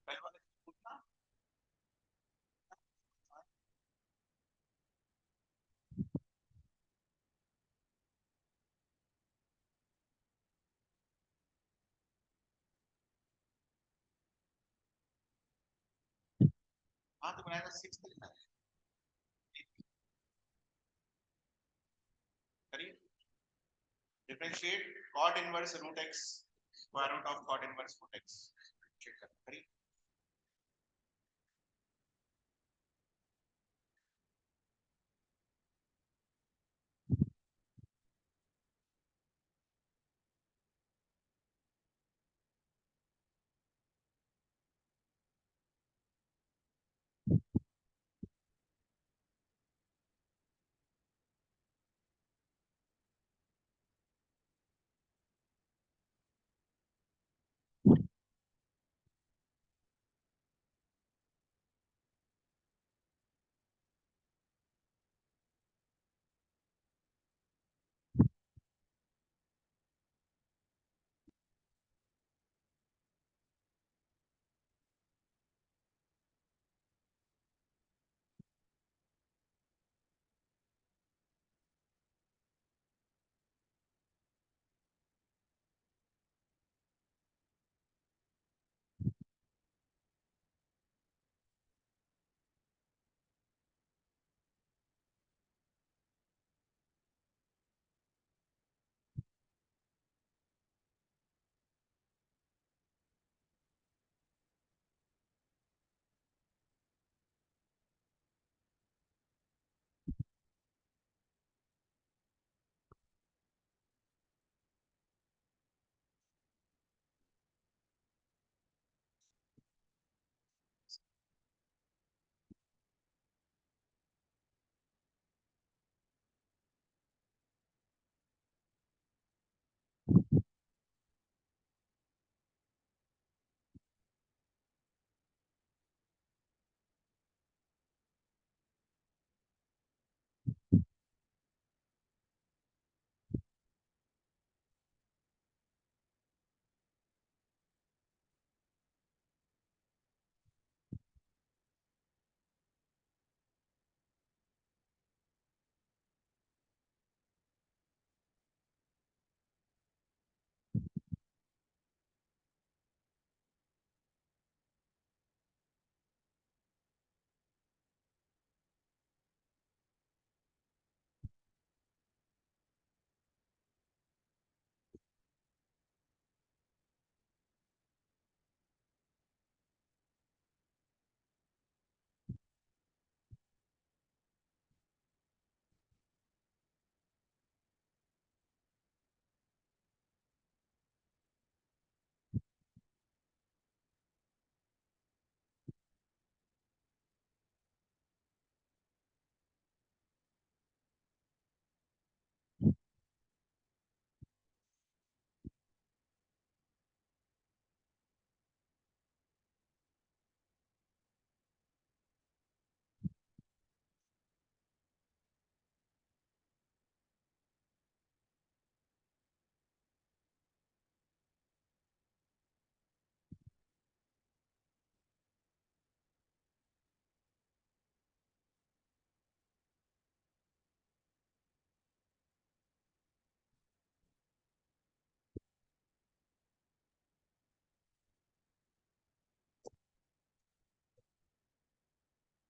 कल वाले पूछना। हाँ तो बनाया था 6 लिखना है। करिए। Differentiate cot inverse root x square root of cot inverse root x। Check कर करिए।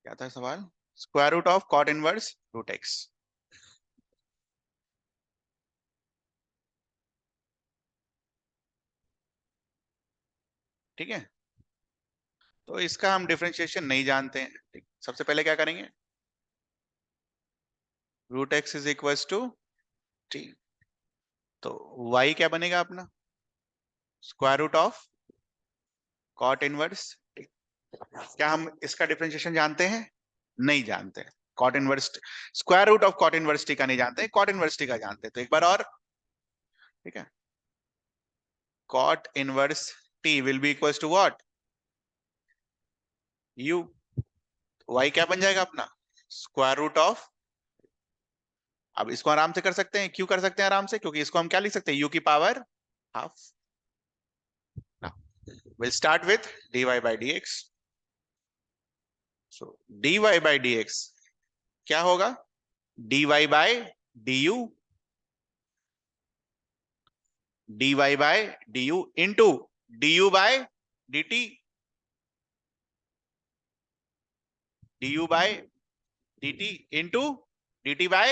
क्या था सवाल? Square root of cot inverse root x। ठीक है, तो इसका हम डिफरेंशिएशन नहीं जानते हैं। ठीक, सबसे पहले क्या करेंगे? Root x is equal to T. तो y क्या बनेगा अपना? Square root of cot inverse. क्या हम इसका डिफरेंशिएशन जानते हैं? नहीं जानते। Cot inverse square root of cot inverse T का नहीं जानते, कॉट इनवर्स टी का जानते हैं। तो एक बार और, ठीक है, cot inverse T will be equal to what? U. Y क्या बन जाएगा अपना? स्क्वायर रूट ऑफ, अब इसको आराम से कर सकते हैं, क्यों कर सकते हैं आराम से? क्योंकि इसको हम क्या लिख सकते हैं? यू की power half. we'll start with dy by dx. So dy by dx क्या होगा? dy by du, dy by du into du by dt, du by dt into dt by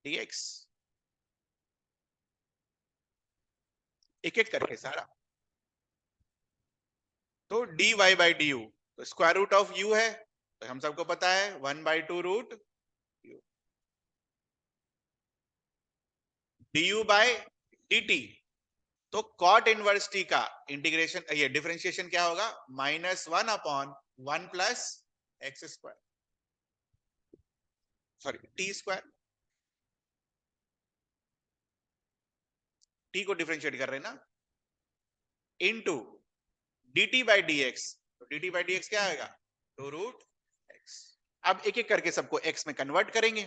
dx. एक एक करके सारा. तो dy by du, तो square root of u है, तो हम सबको पता है 1/2 root u. du by dt, तो कॉट इनवर्स टी का इंटीग्रेशन, ये डिफरेंशिएशन क्या होगा? -1/1 plus x square, sorry T square. T को डिफरेंशिएट कर रहे हैं ना, इनटू dt बाई dx. तो dt बाई dx क्या आएगा? 2 रूट x. अब एक एक करके सबको x में कन्वर्ट करेंगे.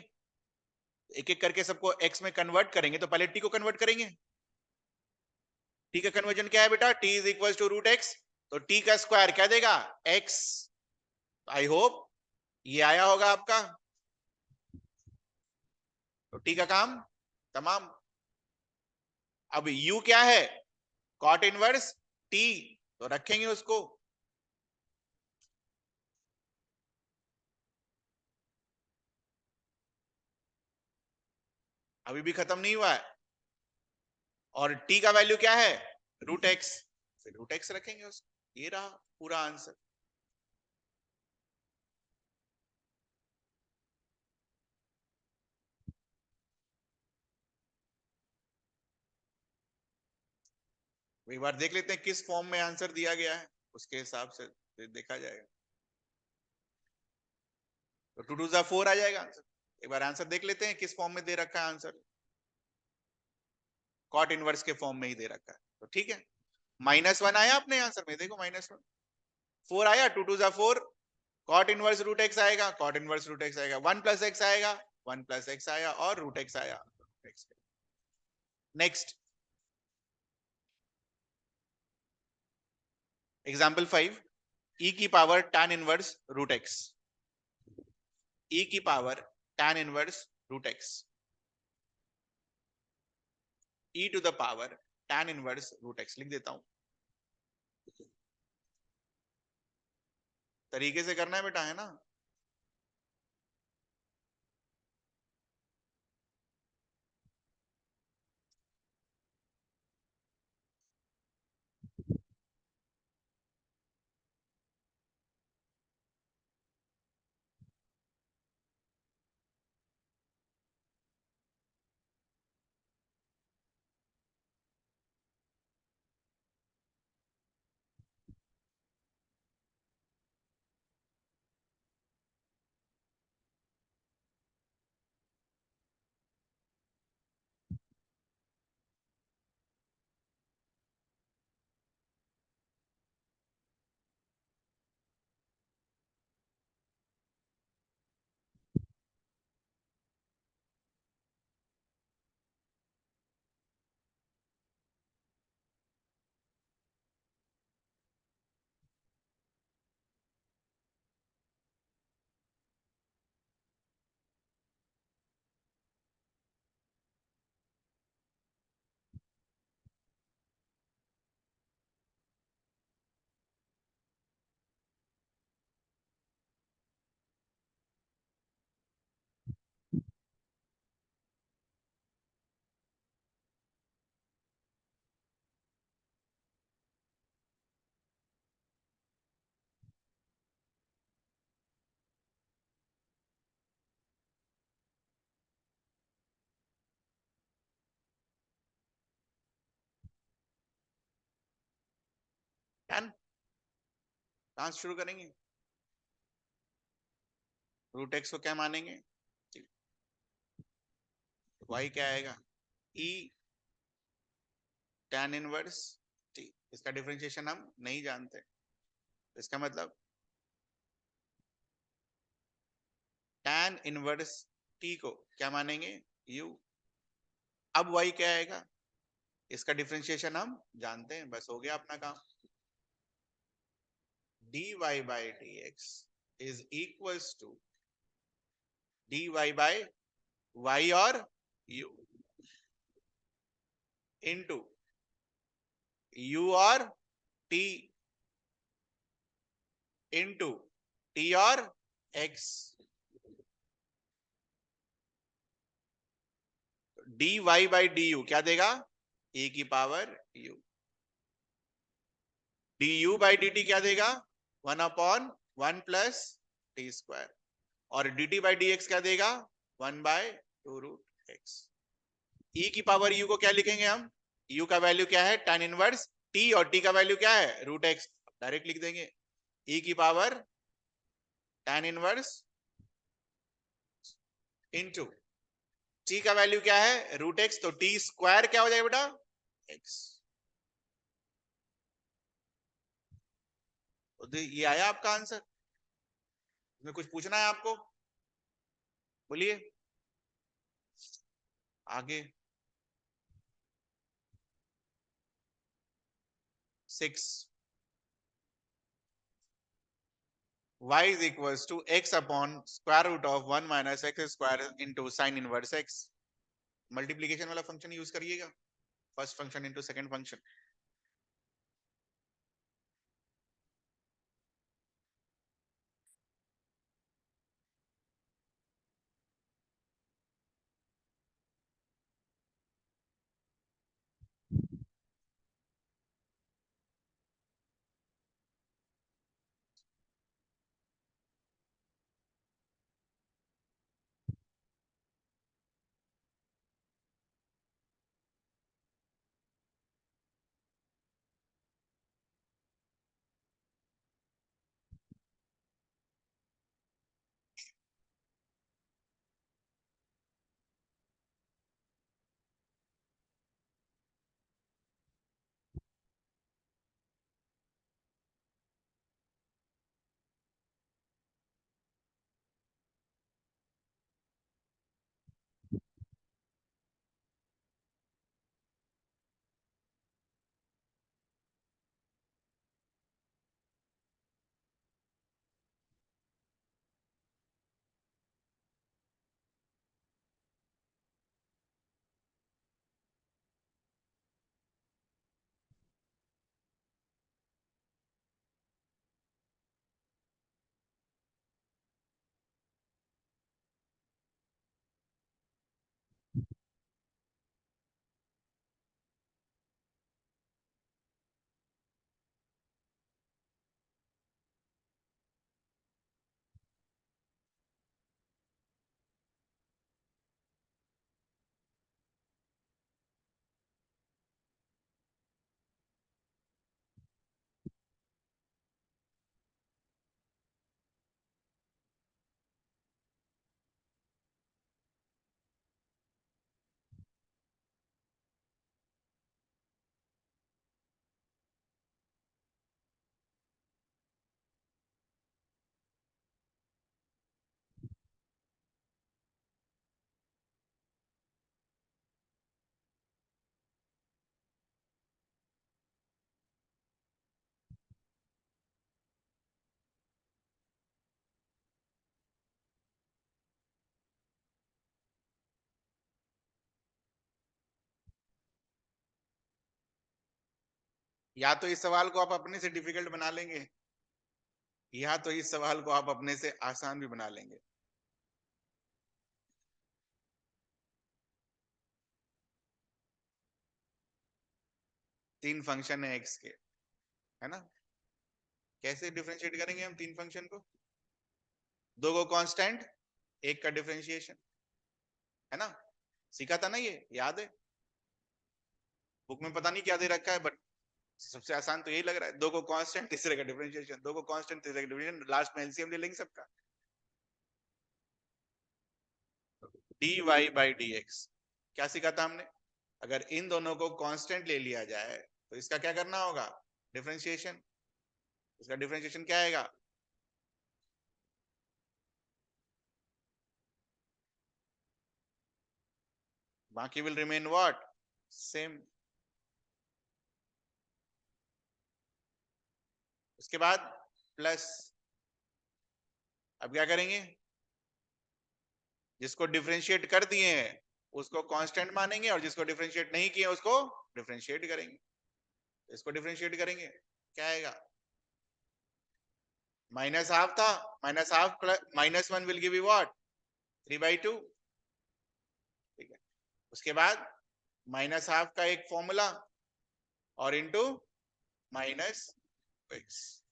एक एक करके सबको x में कन्वर्ट करेंगे, तो पहले t को कन्वर्ट करेंगे. t का कन्वर्जन क्या है बेटा? t is equal to root x. तो t का स्क्वायर क्या देगा? x. आई होप ये आया होगा आपका. तो t का काम तमाम. अब u क्या है? कॉट इनवर्स t, तो रखेंगे उसको. अभी भी खत्म नहीं हुआ है. और t का वैल्यू क्या है? Root x. फिर रूट एक्स रखेंगे उसको. ये रहा पूरा आंसर. एक बार देख लेते हैं किस फॉर्म में आंसर दिया गया है, उसके हिसाब से देखा जाएगा. तो 2 2 4 आ जाएगा आंसर. एक बार आंसर देख लेते हैं किस फॉर्म में दे रखा है आंसर. कॉट इनवर्स के फॉर्म में ही दे रखा है. तो ठीक है, -1 आया अपने आंसर में, देखो -1. 4 आया, 2 2 4. कॉट इनवर्स रूट एक्स आएगा, कॉट इनवर्स रूट एक्स आएगा. 1 प्लस एक्स आएगा, 1 प्लस एक्स आया, और रूट एक्स आया. Next example 5. e की power tan inverse root x. e की power tan inverse root x. e to the power tan inverse root x लिख देता हूं. तरीके से करना है बेटा, है ना. tan कहां से शुरू करेंगे? रूट एक्स को क्या मानेंगे? y क्या आएगा? e tan inverse t. इसका डिफरेंशिएशन हम नहीं जानते. इसका मतलब tan इनवर्स t को क्या मानेंगे? u. अब y क्या आएगा? इसका डिफरेंशिएशन हम जानते हैं. बस हो गया अपना काम. dy by dx is equals to dy by y और u into u और t into t और x. dy by du क्या देगा? e की power u. du by dt क्या देगा? 1/1 प्लस टी स्क्वायर. और dt by dx क्या देगा? 1/2 रूट x. e की पावर u को क्या लिखेंगे हम? u का वैल्यू क्या है? tan इनवर्स t और t का वैल्यू क्या है? Root x. डायरेक्ट लिख देंगे e की power tan inverse into t का वैल्यू क्या है? Root x. तो t स्क्वायर क्या हो जाएगा बेटा? x. तो ये आया आपका आंसर. इसमें कुछ पूछना है आपको? बोलिए आगे. 6 y is equals to x upon square root of 1 minus x square into sin inverse x. Multiplication वाला फंक्शन यूज करिएगा. First function into second function. या तो इस सवाल को आप अपने से डिफिकल्ट बना लेंगे, या तो इस सवाल को आप अपने से आसान भी बना लेंगे. तीन फंक्शन है x के, है ना? कैसे डिफरेंशिएट करेंगे हम तीन फंक्शन को? दो को कांस्टेंट, एक का डिफरेंशिएशन, है ना? सीखा था ना, ये याद है? बुक में पता नहीं क्या दे रखा है, बट सबसे आसान तो यही लग रहा है. दो को कांस्टेंट, तीसरे का डिफरेंशिएशन, दो को कांस्टेंट, तीसरे का डिफरेंशिएशन, लास्ट में एलसीएम ले लेंगे सबका. dy by dx क्या सीखा था हमने? अगर इन दोनों को कांस्टेंट ले लिया जाए तो इसका क्या करना होगा? डिफरेंशिएशन. इसका डिफरेंशिएशन क्या आएगा? बाकी विल रिमेन व्हाट? सेम. उसके बाद प्लस, अब क्या करेंगे, जिसको डिफरेंशिएट कर दिए हैं उसको कांस्टेंट मानेंगे और जिसको डिफरेंशिएट नहीं किए उसको डिफरेंशिएट करेंगे। इसको डिफरेंशिएट करेंगे, क्या आएगा, माइनस हाफ था, minus half plus minus one will give you what, 3/2। ठीक है, उसके बाद माइनस हाफ का एक फॉर्मूला और इनटू माइनस एक्स,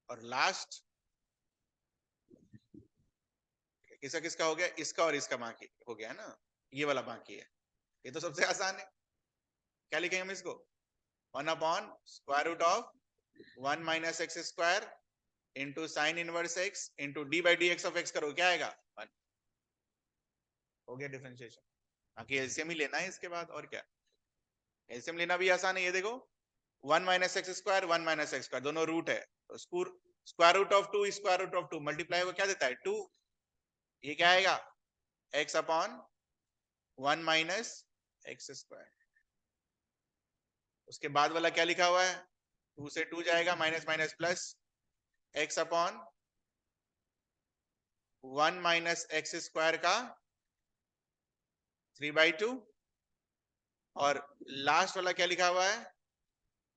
और लास्ट किसका किसका हो गया, इसका और इसका बाकी हो गया ना, ये वाला बाकी है। ये तो सबसे आसान है, क्या लिखेंगे हम इसको, 1/√ऑफ 1 minus x square into sine inverse x into D by d x of x करो, क्या आएगा 1, हो गया डिफरेंशिएशन। बाकी एलसीएम ही लेना है इसके बाद, और क्या, एलसीएम लेना भी आसान है। ये देखो 1 minus x square 1 minus x square दोनों रूट है, तो square root of 2 square root of 2 multiply होकर क्या देता है 2, ये क्या आएगा x upon 1 minus x square. उसके बाद वाला क्या लिखा हुआ है, 2 से 2 जाएगा, minus minus plus, x upon 1 minus x square का 3/2, और लास्ट वाला क्या लिखा हुआ है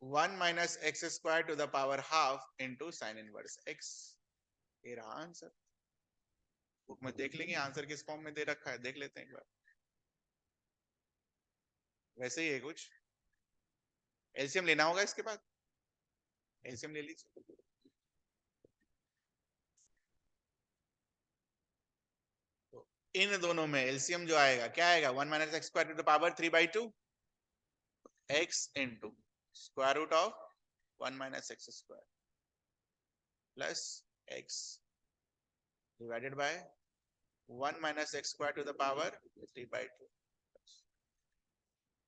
1 minus x square to the power half into sine inverse x. ये रहा आंसर, बुक में देख लेंगे आंसर किस फॉर्म में दे रखा है, देख लेते हैं एक बार, वैसे ही है कुछ। एलसीएम लेना होगा इसके बाद, एलसीएम ले लीजिए। तो इन दोनों में एलसीएम जो आएगा क्या आएगा, 1 minus x square to the power 3/2 x into square root of 1 minus x square plus x divided by 1 minus x square to the power 3/2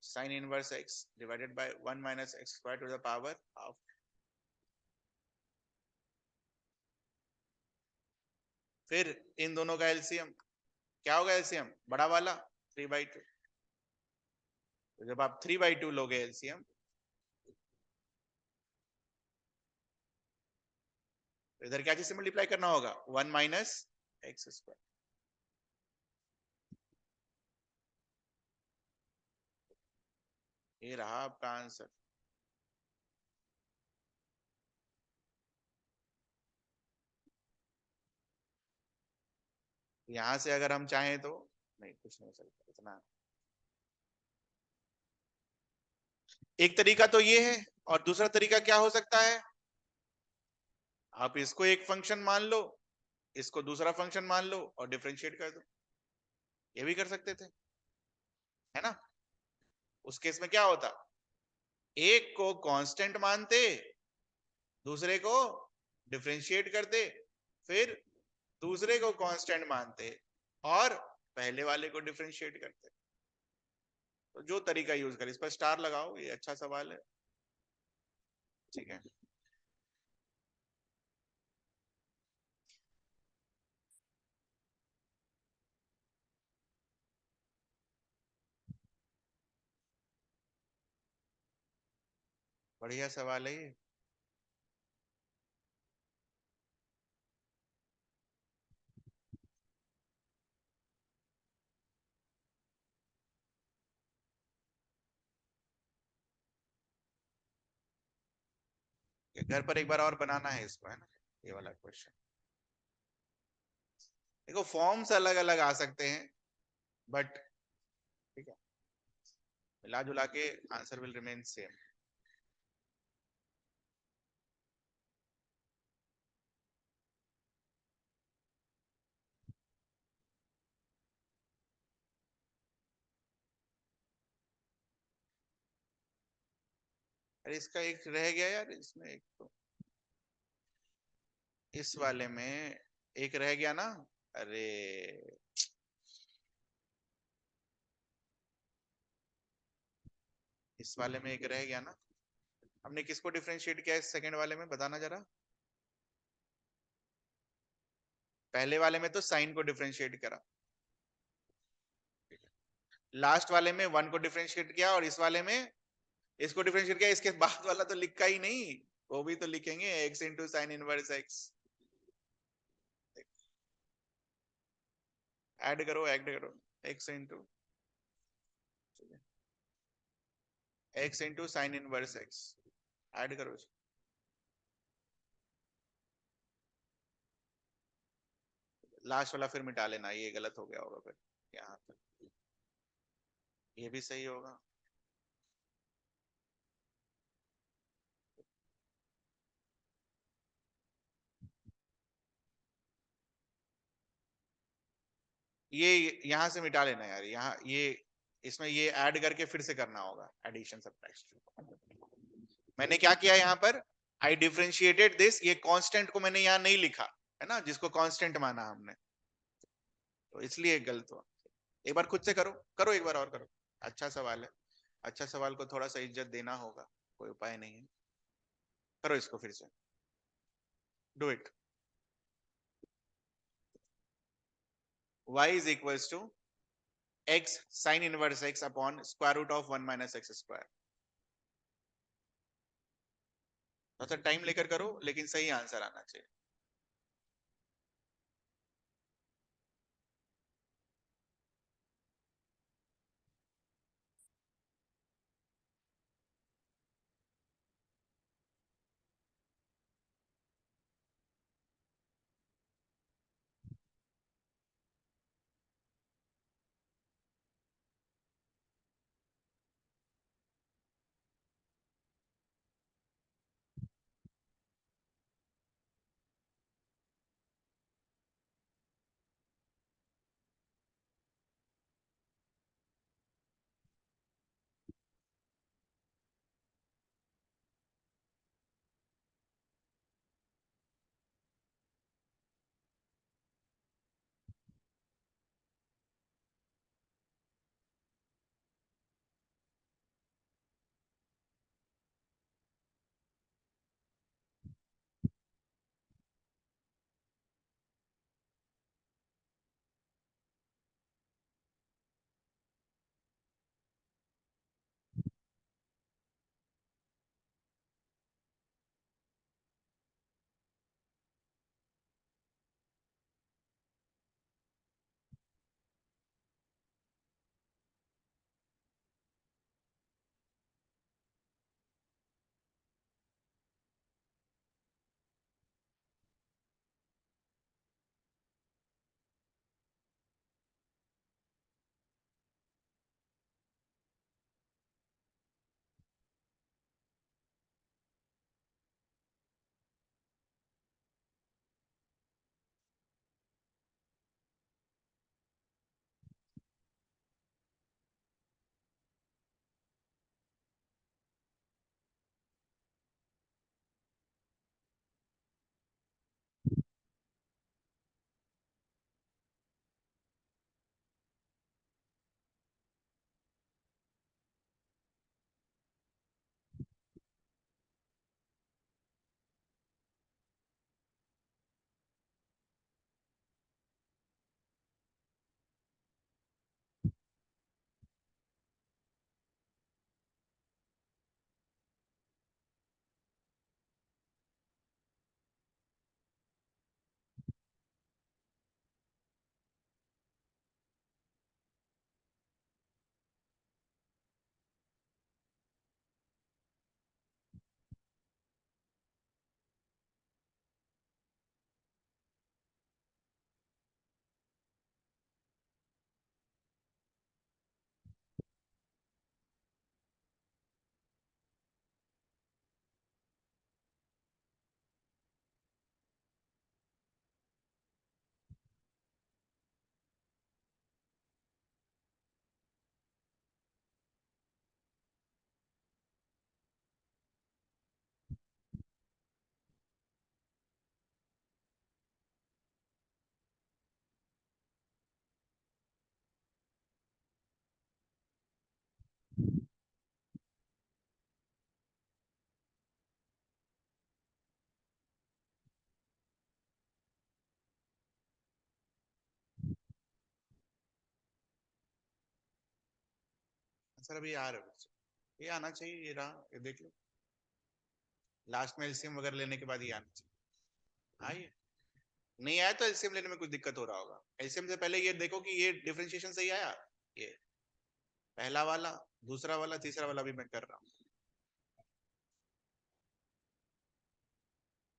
sine inverse x divided by 1 minus x square to the power half. फिर इन दोनों का LCM क्या होगा, LCM बड़ा वाला 3/2, तो जब आप 3/2 लोगे एलसीएम, तो इधर क्या चीज से मल्टीप्लाई करना होगा 1 माइनस एक्स स्क्वायर, ये रहा आपका आंसर। यहां से अगर हम चाहें तो नहीं, कुछ नहीं हो सकता इतना, एक तरीका तो ये है, और दूसरा तरीका क्या हो सकता है, आप इसको एक फंक्शन मान लो, इसको दूसरा फंक्शन मान लो और डिफरेंशिएट कर दो, ये भी कर सकते थे, है ना। उस केस में क्या होता, एक को कांस्टेंट मानते, दूसरे को डिफरेंशिएट करते, फिर दूसरे को कांस्टेंट मानते और पहले वाले को डिफरेंशिएट करते। तो जो तरीका यूज कर, इस पर स्टार लगाओ, ये अच्छा सवाल है, ठीक है। बढ़िया सवाल है ये। घर पर एक बार और बनाना है इसको, है ना, ये वाला क्वेश्चन। देखो फॉर्म्स अलग अलग आ सकते हैं, बट ठीक है, मिला जुला के आंसर विल रिमेन सेम। अरे इसका एक रह गया यार, इसमें एक तो इस वाले में एक रह गया ना, अरे इस वाले में एक रह गया ना, हमने किसको डिफरेंशिएट किया इस सेकंड वाले में, बताना जरा। पहले वाले में तो साइन को डिफरेंशिएट करा, लास्ट वाले में 1 को डिफरेंशिएट किया और इस वाले में इसको डिफरेंशिएट किया, इसके बाद वाला तो लिखा ही नहीं, वो भी तो लिखेंगे x into sine inverse x। Add करो x into sine inverse x, add करो। लास्ट वाला फिर मिटा लेना, ये गलत हो गया होगा फिर यहाँ पे, ये भी सही होगा। ये यहां से मिटा लेना यार, यहाँ ये इसमें ये ऐड करके फिर से करना होगा एडिशन सब्ट्रैक्शन। मैंने क्या किया यहाँ पर, आई डिफरेंशिएटेड दिस, ये कांस्टेंट को मैंने यहाँ नहीं लिखा है ना, जिसको कांस्टेंट माना हमने, तो इसलिए गलत हुआ। एक बार खुद से करो, करो एक बार और करो। अच्छा सवाल है, अच्छा सवाल को थोड़ा सा इज्जत देना होगा, कोई उपाय नहीं है। करो इसको फिर से, do it. y is equals to x sin inverse x upon square root of 1 minus x square। थोड़ा सा टाइम लेकर करो, लेकिन सही आंसर आना चाहिए। आंसर अभी आ रहा है, ये आना चाहिए, ये रहा, ये देख लो, लास्ट में एलसीएम वगैरह लेने के बाद ये आना चाहिए। आइए, नहीं आया तो एलसीएम लेने में कुछ दिक्कत हो रहा होगा। एलसीएम से पहले ये देखो कि ये डिफरेंशिएशन सही आया, ये पहला वाला, दूसरा वाला, तीसरा वाला भी मैं कर रहा हूँ।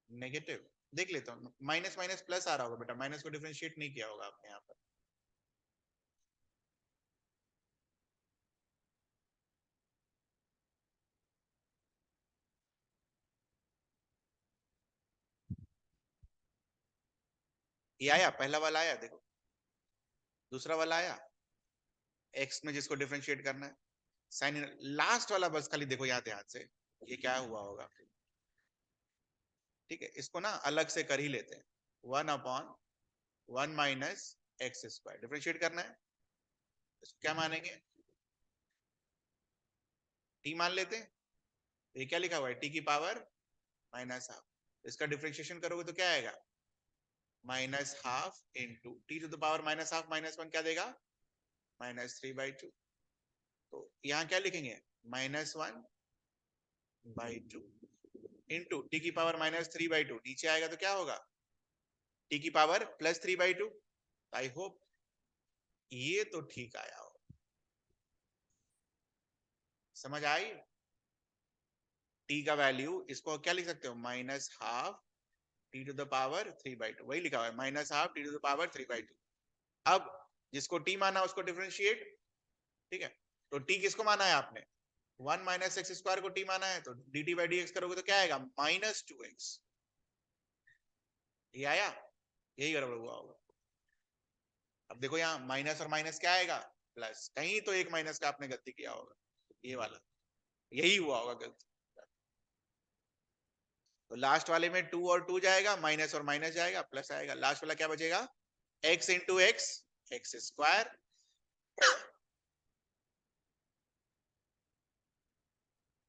नेगेटिव देख लेता हूँ, माइनस माइनस प्लस आ रहा होगा बेटा, माइनस को डिफरेंशिएट नहीं किया होगा आपने यहाँ पर। ये आया, पहला वाला आया, देखो दूसरा वाला आया, एक्स में जिसको डिफरेंशिएट करना है, साइन, लास्ट वाला बस खाली देखो यहाँ ध्यान से, ये क्या हुआ होगा। ठीक है, इसको ना अलग से कर ही लेते हैं, 1/1 माइनस एक्स स्क्वायर डिफरेंशिएट करना है, इसको क्या मानेंगे, टी मान लेते हैं। ये क्या लिखा हुआ है, टी की पावर माइनस हाफ, इसका डिफरेंशिएशन करोगे तो क्या आएगा, minus half into T to the power minus half minus 1 क्या देगा, -3/2। तो यहाँ क्या लिखेंगे, -1/2 इंटू टी की पावर -3/2, नीचे आएगा तो क्या होगा, टी की पावर +3/2। आई होप ये तो ठीक आया हो, समझ आई। टी का वैल्यू इसको क्या लिख सकते हो, -12 टी टू द पावर 3/2, वही लिखा हुआ है, -12 टी टू द पावर 3/2। अब जिसको टी माना उसको डिफरेंशिएट, ठीक है, तो टी किसको माना है आपने, 1 माइनस एक्स स्क्वायर को टी माना है, तो D T by d x करोगे तो क्या आएगा, -2x। ये आया, यही गड़बड़ हुआ होगा। अब देखो यहाँ माइनस और माइनस क्या आएगा, प्लस, कहीं तो एक माइनस का आपने गलती किया होगा, ये वाला, यही हुआ होगा गलती। तो लास्ट वाले में 2 और 2 जाएगा, माइनस और माइनस जाएगा, प्लस आएगा, लास्ट वाला क्या बचेगा, x into x, x square,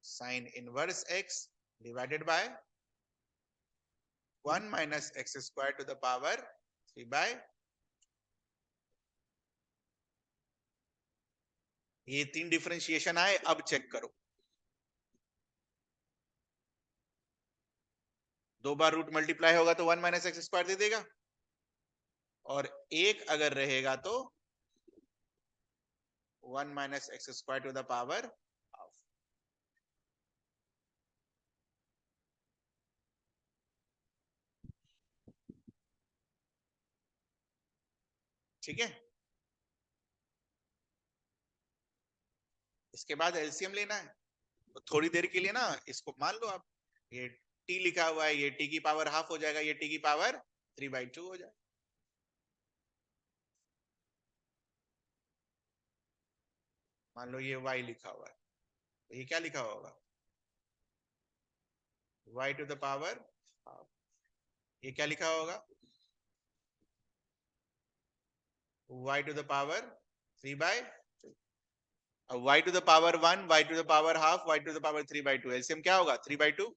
sine inverse x divided by 1 minus x square to the power 3/। ये 3 डिफरेंशिएशन आए, अब चेक करो, 2 बार रूट मल्टीप्लाई होगा तो 1 माइनस एक्स स्क्वायर दे देगा, और एक अगर रहेगा तो 1 minus x square to the power half. ठीक है, इसके बाद एलसीएम लेना है, तो थोड़ी देर के लिए ना इसको मान लो आप, ये टी लिखा हुआ है, ये टी की पावर हाफ हो जाएगा, ये टी की पावर 3/2 हो जाएगा। मान लो ये y लिखा हुआ है, तो ये क्या लिखा होगा, y to the power half, ये क्या लिखा होगा, y टू द पावर 3/2। अब y to the power 1, y to the power half, y to the power 3/2, LCM क्या होगा, 3/2।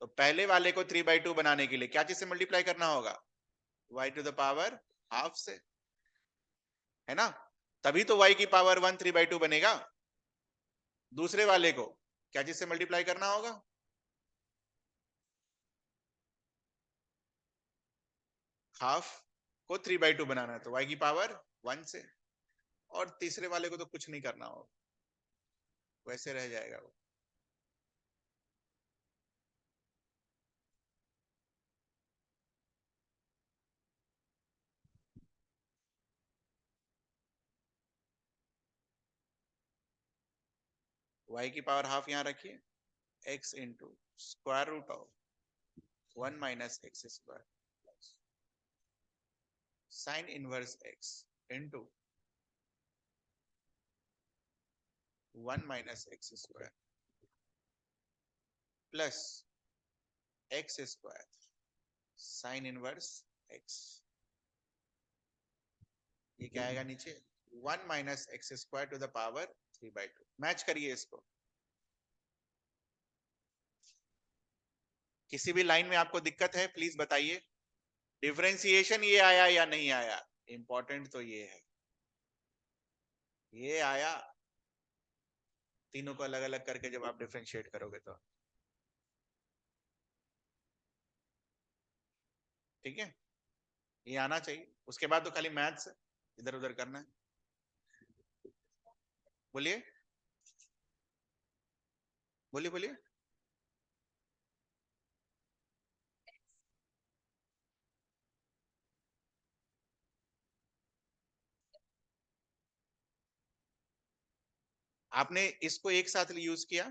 तो पहले वाले को 3/2 बनाने के लिए क्या चीज से मल्टीप्लाई करना होगा, y to the power half से, है ना, तभी तो y की पावर 1 3/2 बनेगा। दूसरे वाले को क्या चीज से मल्टीप्लाई करना होगा, हाफ को 3/2 बनाना है, तो y की पावर 1 से, और तीसरे वाले को तो कुछ नहीं करना होगा, वैसे रह जाएगा वो। y की पावर हाफ यहाँ रखिए, x into square root of 1 minus x square sine inverse x into 1 minus x square plus x square sine inverse x। ये क्या आएगा नीचे, 1 minus x square to the power 3/2। Match करिए इसको, किसी भी लाइन में आपको दिक्कत है प्लीज बताइए, डिफरेंशिएशन ये आया या नहीं आया, इंपॉर्टेंट तो ये है, ये आया तीनों को अलग अलग करके जब आप डिफरेंशिएट करोगे तो। ठीक है, ये आना चाहिए। उसके बाद तो खाली मैथ्स इधर उधर करना है। बोलिए बोलिए बोलिए। आपने इसको एक साथ यूज किया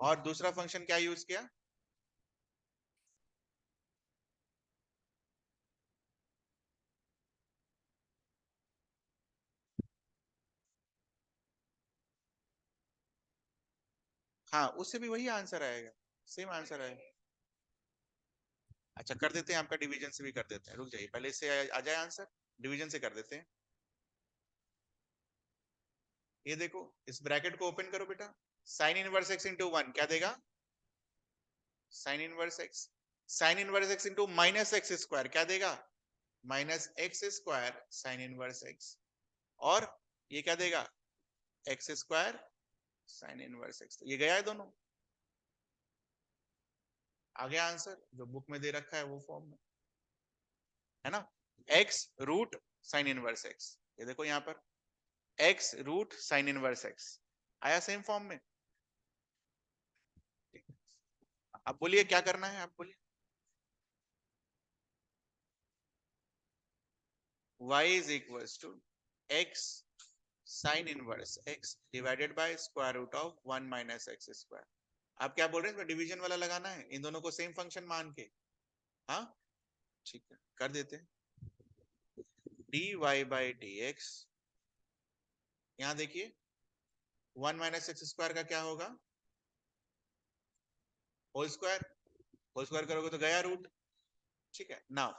और दूसरा फंक्शन क्या यूज किया? हाँ, उससे भी वही आंसर आएगा, सेम आंसर आएगा। अच्छा, कर देते हैं, आपका डिवीजन से भी कर देते हैं। रुक जाइए, पहले इससे आ जाए आंसर, डिवीजन से कर देते हैं। ये देखो, इस ब्रैकेट को ओपन करो बेटा। Sign inverse x into one क्या देगा? Sign inverse x. Sine inverse x into minus x square क्या देगा? Minus x square sine inverse x. और ये क्या देगा? X square sine inverse x. ये गया है दोनों, आ गया आंसर जो बुक में दे रखा है वो फॉर्म में, है ना? X root sine inverse x, ये देखो यहाँ पर x root sine inverse x आया सेम फॉर्म में। अब बोलिए क्या करना है, आप बोलिए। y is equals to x sin inverse x divided by square root of 1 minus x square। आप क्या बोल रहे हैं, इसमें डिवीजन वाला लगाना है इन दोनों को सेम फंक्शन मान के। हाँ ठीक है, कर देते हैं। dy by dx, यहां देखिए 1 माइनस एक्स स्क्वायर का क्या होगा? Whole square. होल स्क्वायर करोगे तो गया रूट। ठीक है, नाउ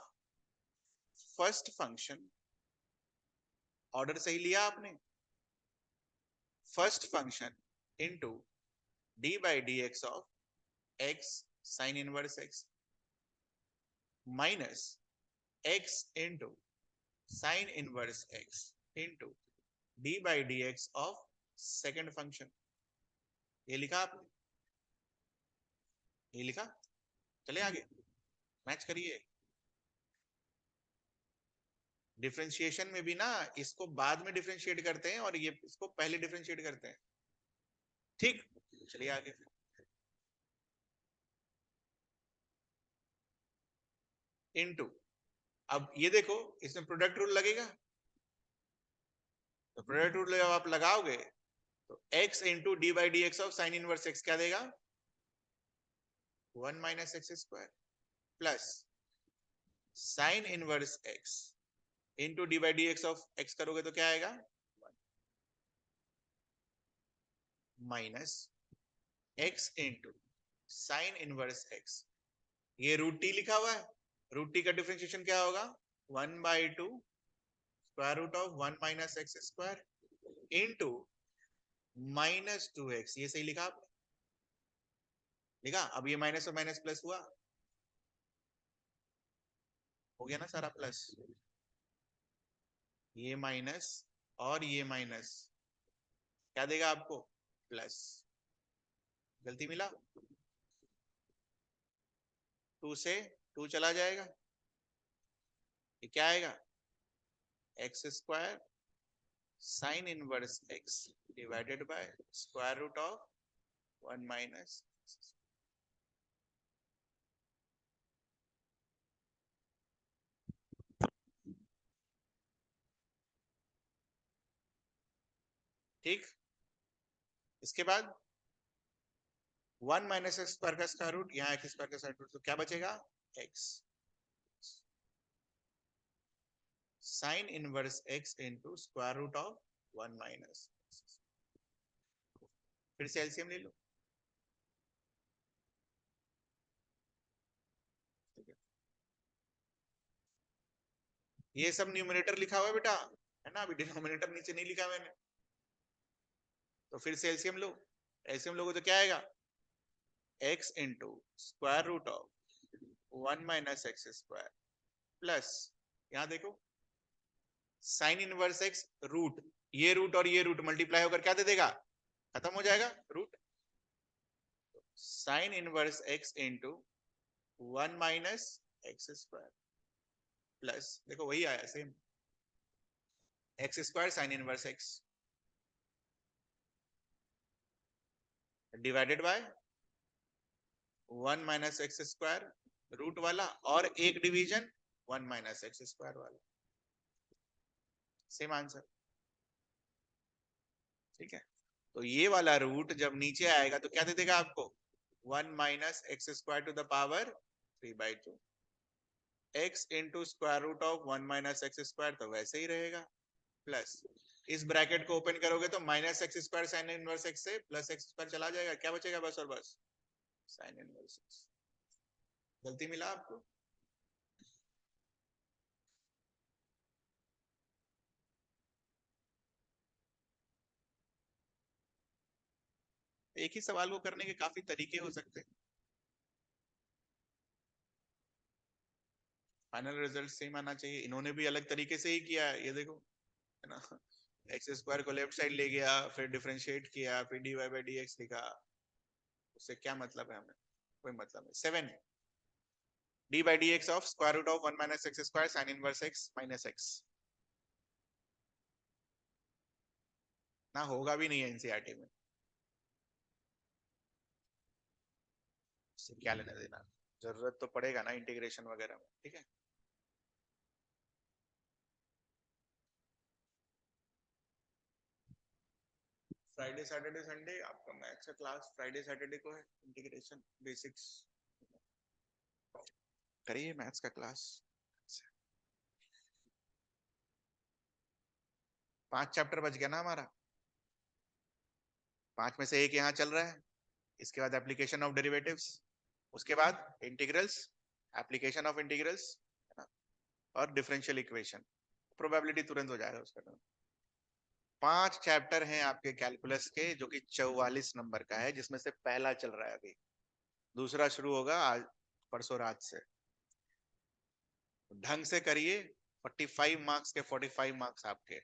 फर्स्ट फंक्शन ऑर्डर सही लिया आपने। First function into D by d x of x sine inverse x minus x into sine inverse x into D by d x of second function. ये लिखा आपने, ये लिखा। चले आगे, मैच करिए। डिफरेंशिएशन में भी ना इसको बाद में डिफरेंशिएट करते हैं और ये इसको पहले डिफरेंशिएट करते हैं। ठीक, चलिए आगे। इनटू, अब ये देखो इसमें प्रोडक्ट रूल लगेगा, तो प्रोडक्ट रूल जब आप लगाओगे तो x into D by d x of sine inverse x क्या देगा? 1 minus x square plus sign inverse x into D by d x of x करोगे तो क्या आएगा? Minus x into sine inverse x. ये रूट टी लिखा हुआ है, रूट टी का डिफरेंशिएशन क्या होगा? 1 by two square root of 1 minus x square into minus two x. ये सही लिखा आपने, लिखा। अब ये माइनस और माइनस प्लस हुआ, हो गया ना सारा प्लस। ये माइनस और ये माइनस क्या देगा आपको? प्लस। गलती मिला, 2 से 2 चला जाएगा, ये क्या आएगा? X square sine inverse x divided by square root of 1 minus. ठीक, इसके बाद 1 माइनस एक्स स्क्वायर का स्क्वायर रूट, यहाँ एक्स स्क्वायर का स्क्वायर रूट, तो क्या बचेगा? X sine inverse x into square root of 1 minus. फिर से एलसीएम ले लो। ये सब न्यूमरेटर लिखा हुआ है बेटा, है ना? अभी डिनोमिनेटर नीचे नहीं लिखा मैंने, तो फिर से एलसीएम लो। एलसीएम लोगे तो क्या आएगा? X into square root of 1 minus x square plus यहां देखो, साइन इनवर्स एक्स रूट, ये रूट मल्टीप्लाई होकर क्या दे देगा, खत्म हो जाएगा root. Sine inverse x into 1 minus x square plus, देखो वही आया same, x square sine inverse x divided by 1 minus x square root वाला, और एक डिवीजन 1 माइनस एक्स स्क्वायर वाला, सेम आंसर। ठीक है, तो ये वाला रूट जब नीचे आएगा तो क्या दे देगा आपको, 1 minus x square to the power 3/2, x into square root of 1 minus x square, तो वैसे ही रहेगा, प्लस इस ब्रैकेट को ओपन करोगे तो minus x square sine inverse x से प्लस एक्स स्क्वायर चला जाएगा, क्या बचेगा बस और बस साइन इनवर्स एक्स। गलती मिला आपको? एक ही सवाल को करने के काफी तरीके हो सकते हैं, फाइनल रिजल्ट सेम आना चाहिए। इन्होंने भी अलग तरीके से ही किया है, ये देखो, है ना, एक्स स्क्वायर को लेफ्ट साइड ले गया, फिर डिफरेंशिएट किया, फिर dy बाई डी एक्स लिखा, उससे क्या मतलब है हमें, कोई मतलब नहीं। 7 d by d x of square root of 1 minus x square sine inverse x minus x, ना होगा भी नहीं है एनसीईआरटी में, इससे क्या लेना देना, जरूरत तो पड़ेगा ना इंटीग्रेशन वगैरह में। ठीक है, फ्राइडे सैटरडे संडे आपका मैथ्स का क्लास फ्राइडे सैटरडे को है, इंटीग्रेशन बेसिक्स करिए मैथ्स का क्लास। 5 चैप्टर बच गया ना हमारा, 5 में से एक यहाँ चल रहा है, इसके बाद एप्लीकेशन ऑफ डेरिवेटिव्स, उसके बाद इंटीग्रल्स, एप्लीकेशन ऑफ इंटीग्रल्स, और डिफरेंशियल इक्वेशन, प्रोबेबिलिटी तुरंत हो जाएगा उसका। 5 चैप्टर हैं आपके कैलकुलस के, जो कि 44 नंबर का है, जिसमें से पहला चल रहा है अभी, दूसरा शुरू होगा आज परसों रात से। ढंग से करिए, 45 मार्क्स के 45 मार्क्स आपके।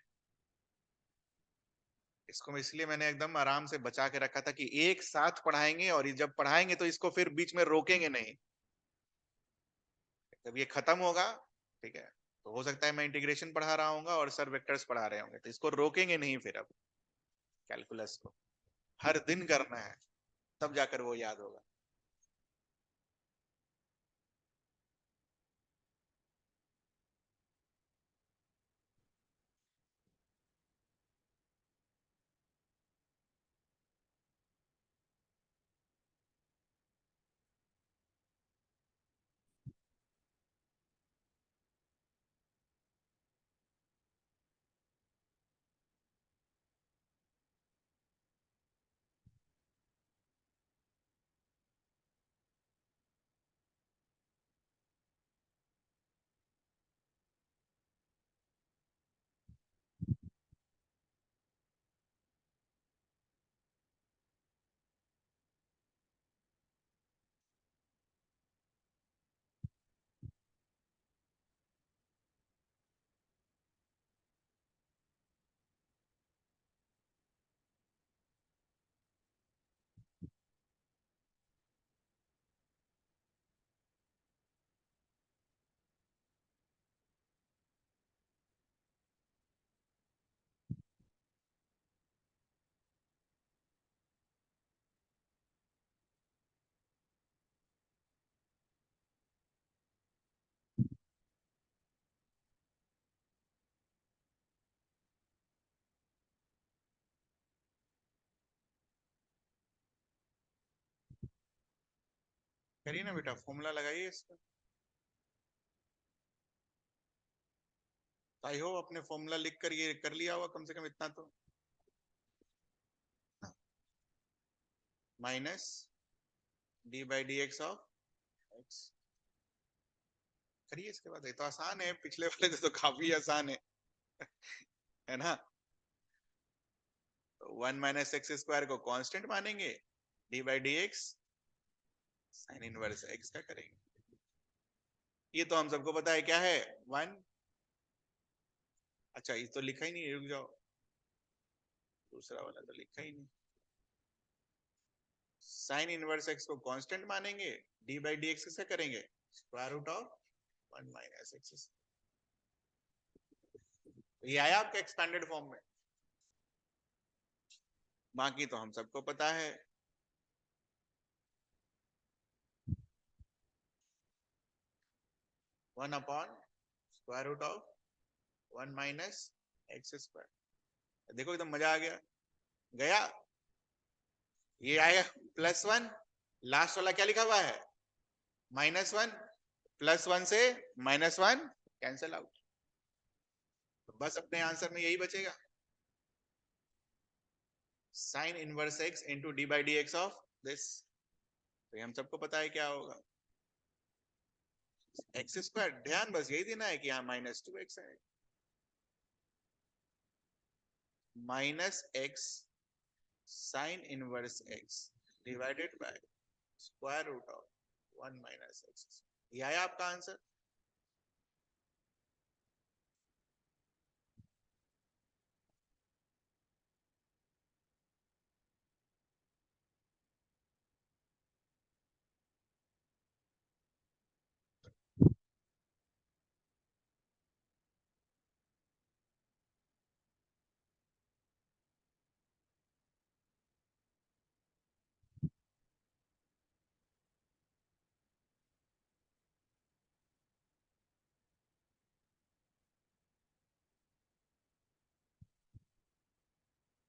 इसको इसलिए मैंने एकदम आराम से बचा के रखा था कि एक साथ पढ़ाएंगे, और जब पढ़ाएंगे तो इसको फिर बीच में रोकेंगे नहीं, जब ये खत्म होगा, ठीक है, तो हो सकता है मैं इंटीग्रेशन पढ़ा रहा हूँ और सर वेक्टर्स पढ़ा रहे होंगे, तो इसको रोकेंगे नहीं फिर अब, कैलकुलस को हर दिन करना है, तब जाकर वो याद होगा। करिए ना बेटा, फॉर्मूला लगाइए इसका। आई हो अपने फॉर्मूला लिख कर ये कर लिया होगा कम से कम इतना तो, minus D by d x of x, करिए इसके बाद। ये तो आसान है, पिछले वाले से तो काफी आसान है है ना। तो 1 माइनस एक्स स्क्वायर को कांस्टेंट मानेंगे, D by d x sine inverse x का करेंगे। ये तो हम सबको पता है क्या है, 1, अच्छा ये तो लिखा ही नहीं, रुक जाओ, दूसरा वाला तो लिखा ही नहीं। साइन इनवर्स एक्स को कांस्टेंट मानेंगे, डी बाई डी एक्स कैसे करेंगे, स्क्वायर रूट ऑफ 1 - x। ये आया आपका एक्सपेंडेड फॉर्म में। बाकी तो हम सबको पता है, 1/√(1 - x²। देखो एकदम मजा आ गया, गया ये आएगा +1, लास्ट वाला क्या लिखा हुआ है -1, +1 से -1 कैंसल आउट, तो बस अपने आंसर में यही बचेगा, sign inverse x into D by d x of this. तो ये हम सबको पता है क्या होगा, x²। ध्यान बस यही देना है कि यहाँ -2x है, -x sine inverse x divided by square root of 1 - x। ये आया आपका आंसर।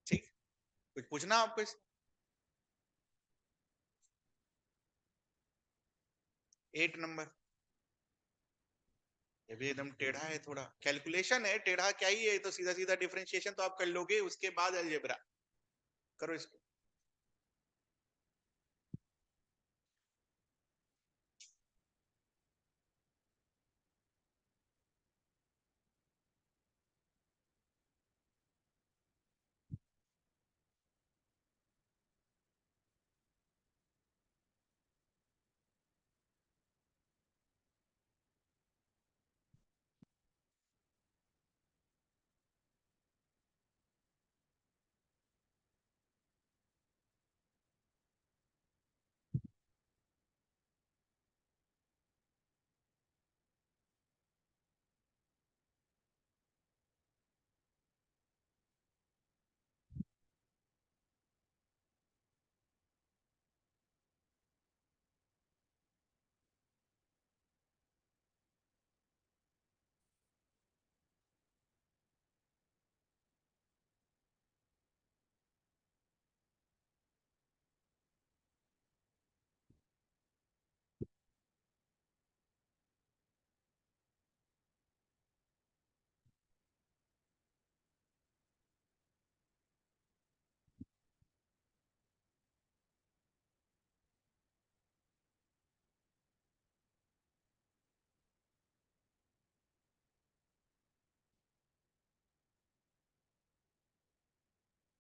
ठीक, कुछ पूछना आपको 8 नंबर, ये भी एकदम टेढ़ा है, थोड़ा कैलकुलेशन है, टेढ़ा क्या ही है, तो सीधा सीधा डिफरेंशिएशन तो आप कर लोगे, उसके बाद अलजेब्रा करो इसको।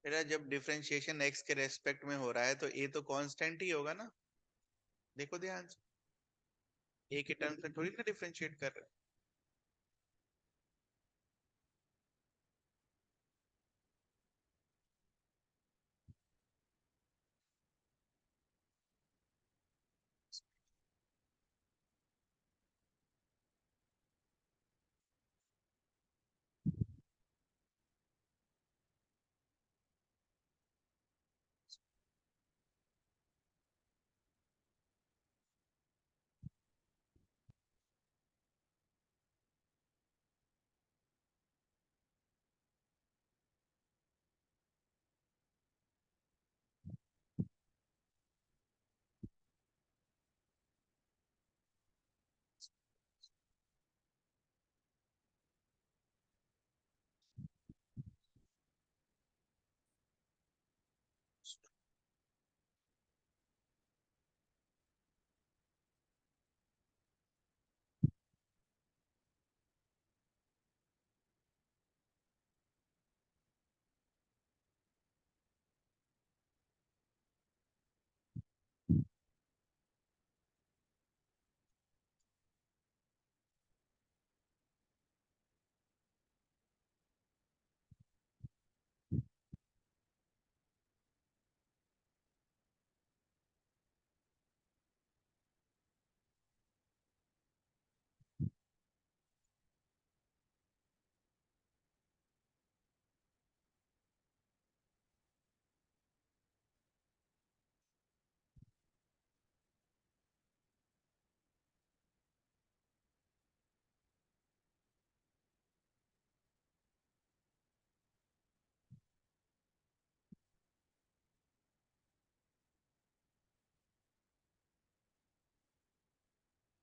बेटा जब डिफरेंशिएशन एक्स के रेस्पेक्ट में हो रहा है तो ए तो कांस्टेंट ही होगा ना, देखो ध्यान से, ए के टर्म्स में थोड़ी ना डिफरेंशिएट कर रहे।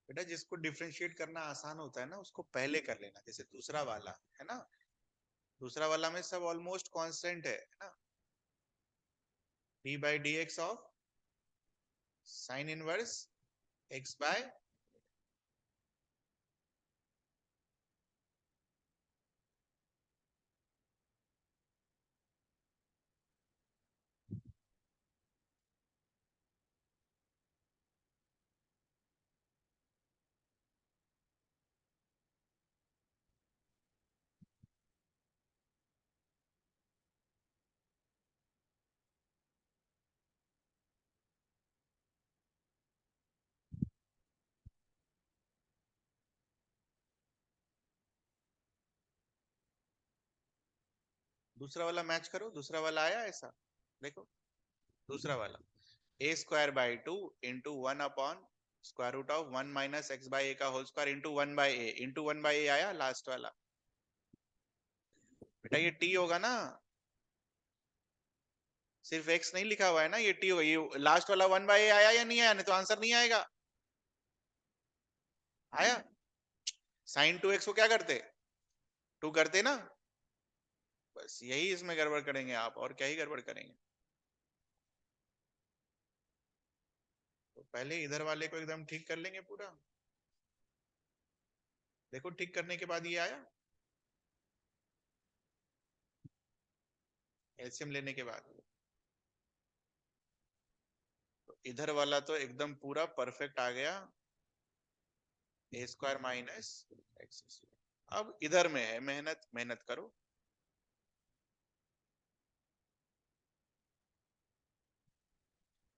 बेटा जिसको डिफरेंशिएट करना आसान होता है ना उसको पहले कर लेना, जैसे दूसरा वाला है ना, दूसरा वाला में सब ऑलमोस्ट कांस्टेंट है ना, d by d x of sine inverse x by, दूसरा वाला मैच करो, दूसरा वाला आया ऐसा, देखो दूसरा वाला a square by two into one upon square root of one minus x by a का whole square into one by a, into one by a आया लास्ट वाला, बेटा ये टी होगा ना, सिर्फ एक्स नहीं लिखा हुआ है ना, ये टी होगा, ये लास्ट वाला वन बाई ए आया या नहीं आया, नहीं तो आंसर नहीं आएगा, आया, साइन टू एक्स को क्या करते, टू करते ना, बस यही इसमें गड़बड़ करेंगे आप, और क्या ही गड़बड़ करेंगे। तो पहले इधर वाले को एकदम ठीक कर लेंगे पूरा, देखो ठीक करने के बाद ये आया एलसीएम लेने के बाद, तो इधर वाला तो एकदम पूरा परफेक्ट आ गया, ए स्क्वायर माइनस एक्स स्क्वायर। अब इधर में है मेहनत, मेहनत करो,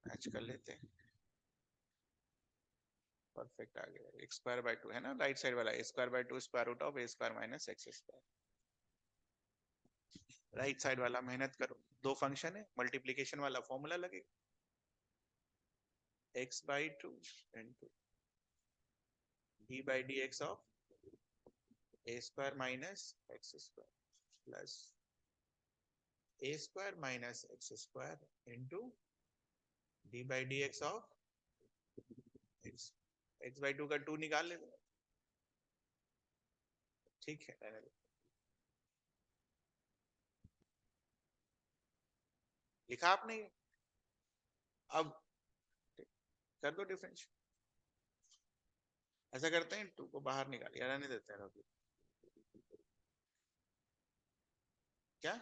मैच कर लेते हैं, परफेक्ट आ गया, एक्स स्क्वायर बाय टू है ना राइट साइड वाला, a square by two square root of a square minus x square, right side वाला मेहनत करो, दो फंक्शन है, मल्टीप्लीकेशन वाला फॉर्मूला लगेगा, x by two into D by d x of a square minus x square plus a square minus x square into D by d x of x, x by two का to निकाल लेते, ठीक है रहने दो। लिखा आपने, अब कर दो डिफरेंस, ऐसा करते हैं टू को बाहर निकालिए, रहने देते हैं अभी, क्या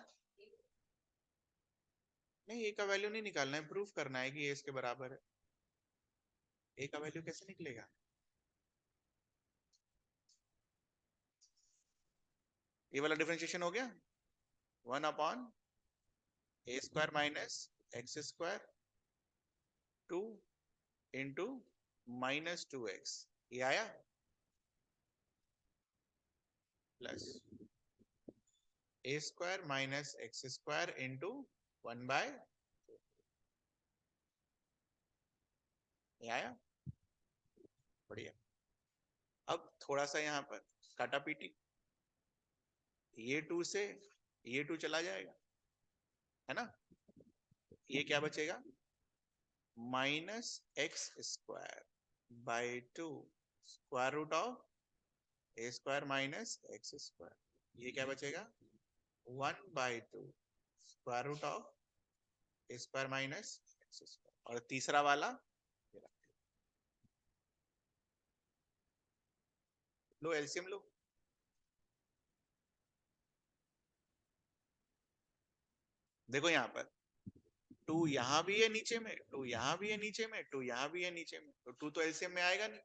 नहीं ए का वैल्यू नहीं निकालना है, प्रूफ करना है कि ए इसके बराबर है, ए का वैल्यू कैसे निकलेगा, ये वाला डिफरेंशिएशन हो गया, one upon a square minus x square two into minus two x, ये आया plus a square minus x square into one by, ये आया, बढ़िया। अब थोड़ा सा यहाँ पर काटा पीटी, ये टू से ये टू चला जाएगा है ना, ये क्या बचेगा, minus x square by two square root of a square minus x square, ये क्या बचेगा, one by two square root of a square minus x square, और तीसरा वाला लो एलसीएम लो, देखो यहाँ पर टू यहाँ भी है नीचे में, टू यहाँ भी है नीचे में, टू यहाँ भी है नीचे में, तो टू तो एलसीएम में आएगा नहीं,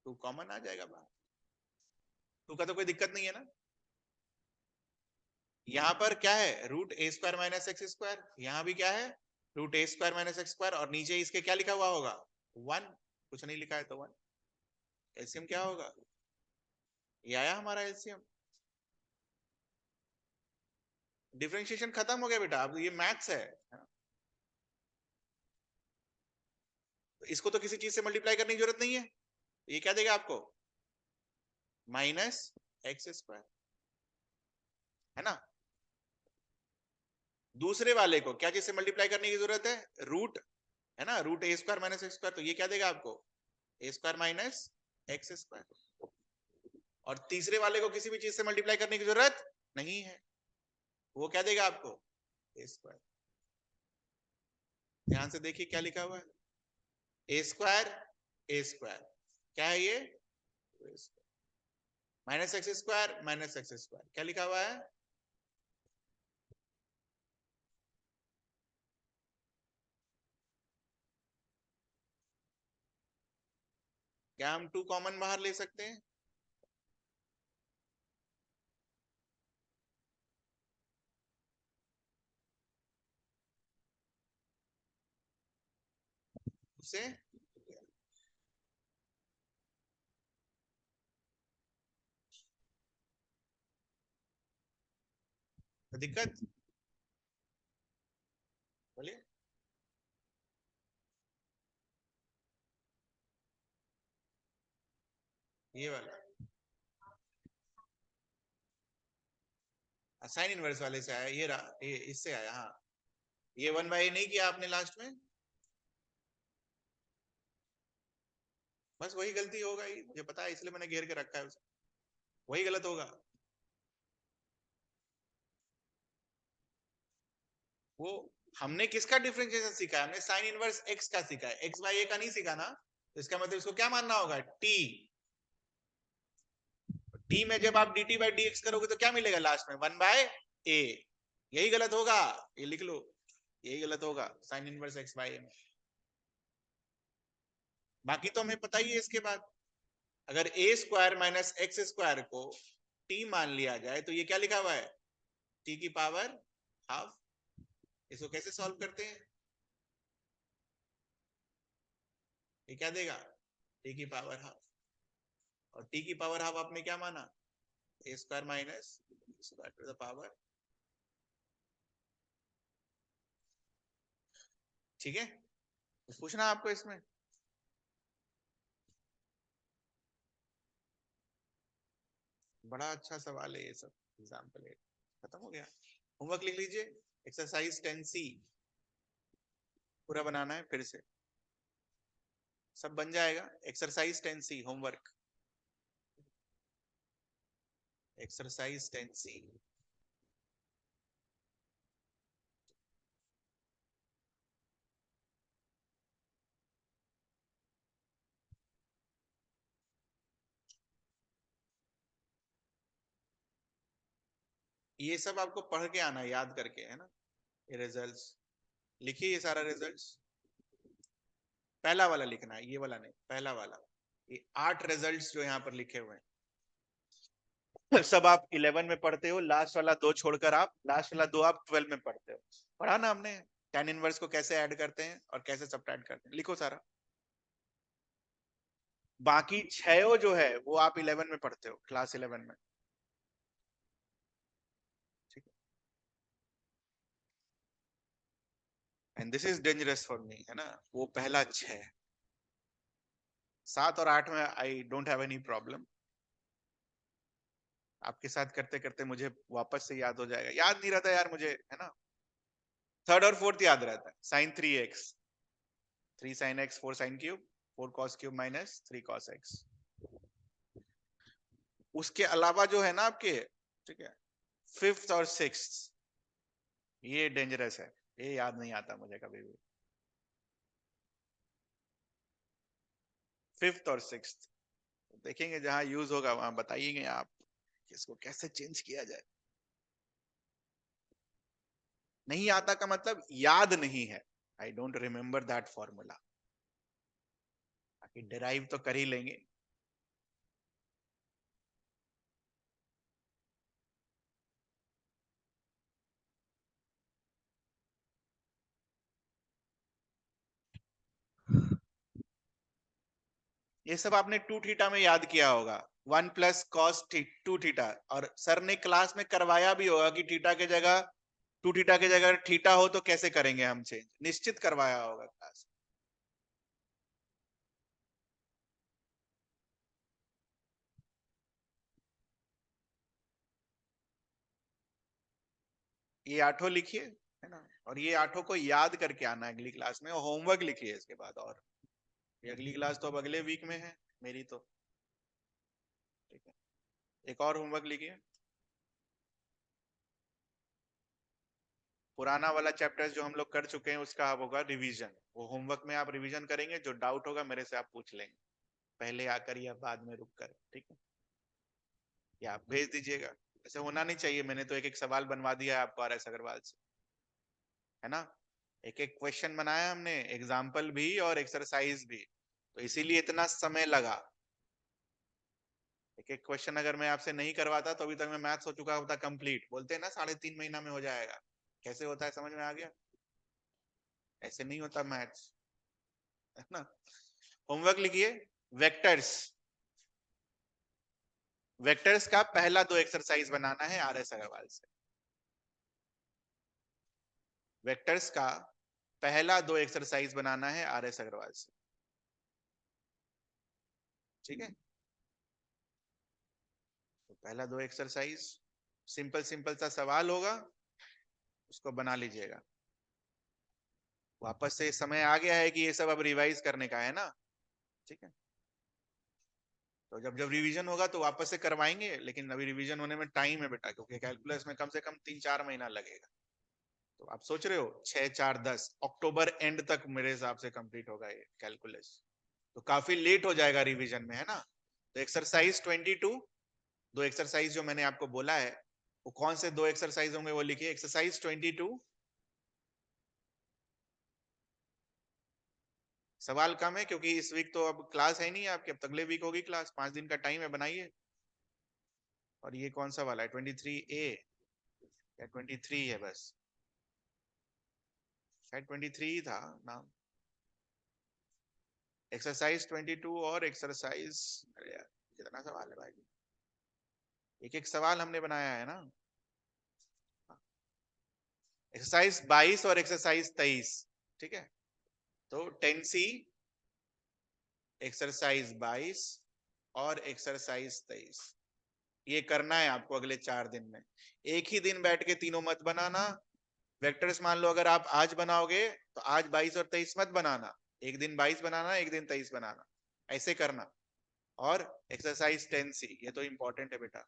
टू कॉमन आ जाएगा बाहर, टू का तो कोई दिक्कत नहीं है ना, यहाँ पर क्या है रूट ए स्क्वायर माइनस एक्स स्क्वायर, यहाँ भी क्या है रूट ए स्क्वायर माइनस एक्स स्क्वायर, और नीचे इसके क्या लिखा हुआ होगा वन, कुछ नहीं लिखा है तो वन, एलसीएम क्या होगा, ये आया हमारा एलसीएम, डिफरेंशिएशन खत्म हो गया बेटा, अब ये मैथ्स है, तो इसको तो किसी चीज से मल्टीप्लाई करने की जरूरत नहीं है, ये क्या देगा आपको माइनस एक्स स्क्वायर, है ना, दूसरे वाले को क्या चीज से मल्टीप्लाई करने की जरूरत है, रूट है ना, रूट ए स्क्वायर माइनस एक्स स्क्वायर, तो ये क्या देगा आपको ए स्क्वायर माइनस एक्स स्क्वायर, और तीसरे वाले को किसी भी चीज से मल्टीप्लाई करने की जरूरत नहीं है, वो क्या देगा आपको, ए स्क्वायर। ध्यान से देखिए क्या लिखा हुआ है, ए स्क्वायर, ए स्क्वायर, क्या है ये, minus x square minus x square, क्या लिखा हुआ है, क्या हम 2 कॉमन बाहर ले सकते हैं, उसे तो दिक्कत, बोलिए, ये वाला साइन इनवर्स वाले से आया, ये इससे आया, हाँ, ये 1/a नहीं किया आपने लास्ट में, बस वही गलती होगा, ही मुझे पता है, इसलिए मैंने घेर के रखा है उसे, वही गलत होगा। वो हमने किसका डिफरेंशिएशन सीखा है, हमने साइन इनवर्स एक्स का सीखा है, एक्स बाई ए का नहीं सीखा ना, तो इसका मतलब इसको क्या मानना होगा, टी, टी में जब आप D T by d x करोगे तो क्या मिलेगा लास्ट में, 1/a, यही गलत होगा, ये लिख लो, यही गलत होगा साइन इनवर्स एक्स बाई ए में। बाकी तो हमें पता ही है इसके बाद, अगर ए स्क्वायर माइनस एक्स स्क्वायर को टी मान लिया जाए तो ये क्या लिखा हुआ है, टी की पावर हाफ। इसको कैसे सॉल्व करते हैं, ये क्या देगा, टी की पावर हाफ, और टी की पावर हाफ आपने क्या माना, a square minus square to the power, ठीक है, कुछ पूछना आपको इसमें, बड़ा अच्छा सवाल है ये सब, एग्जाम्पल है, खत्म हो गया, होमवर्क लिख लीजिए, एक्सरसाइज 10C पूरा बनाना है, फिर से सब बन जाएगा, exercise 10C homework, exercise 10C। ये सब आपको पढ़ के आना है, याद करके, है ना, ये रिजल्ट्स लिखिए, ये सारा रिजल्ट्स, पहला वाला लिखना है, ये वाला नहीं, पहला वाला, ये 8 रिजल्ट्स जो यहाँ पर लिखे हुए हैं सब आप 11 में पढ़ते हो, लास्ट वाला 2 छोड़कर, आप लास्ट वाला 2 आप 12 में पढ़ते हो, पढ़ा ना हमने, tan इनवर्स को कैसे ऐड करते हैं और कैसे सब्ट्रैक्ट करते हैं, लिखो सारा, बाकी 6 जो है वो आप 11 में पढ़ते हो, क्लास 11 में, ठीक है, and this is dangerous for me, है ना, वो पहला 6, 7 और 8 में I don't have any problem, आपके साथ करते करते मुझे वापस से याद हो जाएगा, याद नहीं रहता यार मुझे, है ना, थर्ड और फोर्थ याद रहता है, sine 3x, 3 sin x 4 sin cube 4 cos cube minus 3 cos x, उसके अलावा जो है ना आपके, ठीक है, फिफ्थ और सिक्स्थ, ये डेंजरस है, ये याद नहीं आता मुझे कभी भी, फिफ्थ और सिक्स्थ देखेंगे, जहां यूज होगा वहां बताइएगा आप इसको कैसे चेंज किया जाए, नहीं आता का मतलब याद नहीं है, I don't remember that formula, बाकी डिराइव तो कर ही लेंगे। ये सब आपने 2 थीटा में याद किया होगा, 1 प्लस कॉस 2 थीटा, और सर ने क्लास में करवाया भी होगा कि थीटा के जगह 2 थीटा के जगह थीटा हो तो कैसे करेंगे हम चेंज, निश्चित करवाया होगा क्लास। ये 8 लिखिए, है ना, और ये 8 को याद करके आना अगली क्लास में, और होमवर्क लिखिए इसके बाद, और ये अगली क्लास तो अब अगले वीक में है मेरी तो, ठीक है, एक और होमवर्क लिखिए। पुराना वाला चैप्टर्स जो हम लोग कर चुके हैं उसका अब होगा रिवीजन। वो होमवर्क में आप रिवीजन करेंगे, जो डाउट होगा मेरे से आप पूछ लेंगे, पहले आकर या बाद में रुक कर, ठीक है, या आप भेज दीजिएगा। ऐसे होना नहीं चाहिए, मैंने तो एक एक सवाल बनवा दिया है आपको RS अग्रवाल से, है ना। एक एक क्वेश्चन बनाया हमने, एग्जाम्पल भी और एक्सरसाइज भी, तो इसीलिए इतना समय लगा। एक एक क्वेश्चन अगर मैं आपसे नहीं करवाता तो अभी तक मैं मैथ्स हो चुका होता कंप्लीट। बोलते हैं ना 3.5 महीना में हो जाएगा, कैसे होता है समझ में आ गया? ऐसे नहीं होता मैथ्स, है ना। होमवर्क लिखिए, वेक्टर्स। वेक्टर्स का पहला 2 एक्सरसाइज बनाना है RS अग्रवाल से। वेक्टर्स का पहला 2 एक्सरसाइज बनाना है RS अग्रवाल से, ठीक है। तो पहला 2 एक्सरसाइज सिंपल सिंपल सा सवाल होगा, उसको बना लीजिएगा। वापस से समय आ गया है कि ये सब अब रिवाइज करने का है ना, ठीक है। तो जब जब रिवीजन होगा तो वापस से करवाएंगे, लेकिन अभी रिवीजन होने में टाइम है बेटा, क्योंकि कैलकुलस में कम से कम 3-4 महीना लगेगा। तो आप सोच रहे हो 6-4-10 अक्टूबर एंड तक मेरे हिसाब से कंप्लीट होगा ये कैलकुलस, तो काफी लेट हो जाएगा रिवीजन में, है ना। तो एक्सरसाइज 22, 2 एक्सरसाइज जो मैंने आपको बोला है वो कौन से 2 एक्सरसाइज होंगे वो लिखिए। एक्सरसाइज 22, सवाल कम है क्योंकि इस वीक तो अब क्लास है नहीं आपके, अब अगले वीक होगी क्लास, 5 दिन का टाइम है, बनाइए। और ये कौन सा वाला है, 23A या 23 है? बस शायद 23 ही था नाम। एक्सरसाइज 22 और एक्सरसाइज, अरे यार कितना सवाल है भाई, एक एक सवाल हमने बनाया है ना। एक्सरसाइज 22 और एक्सरसाइज 23, ठीक है। तो 10C, एक्सरसाइज 22 और एक्सरसाइज 23, ये करना है आपको अगले 4 दिन में। एक ही दिन बैठ के तीनों मत बनाना। वेक्टर्स मान लो अगर आप आज बनाओगे तो आज 22 और 23 मत बनाना, एक दिन 22 बनाना, एक दिन 23 बनाना, ऐसे करना। और एक्सरसाइज 10C, ये तो इंपॉर्टेंट है बेटा।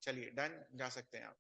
चलिए डन, जा सकते हैं आप।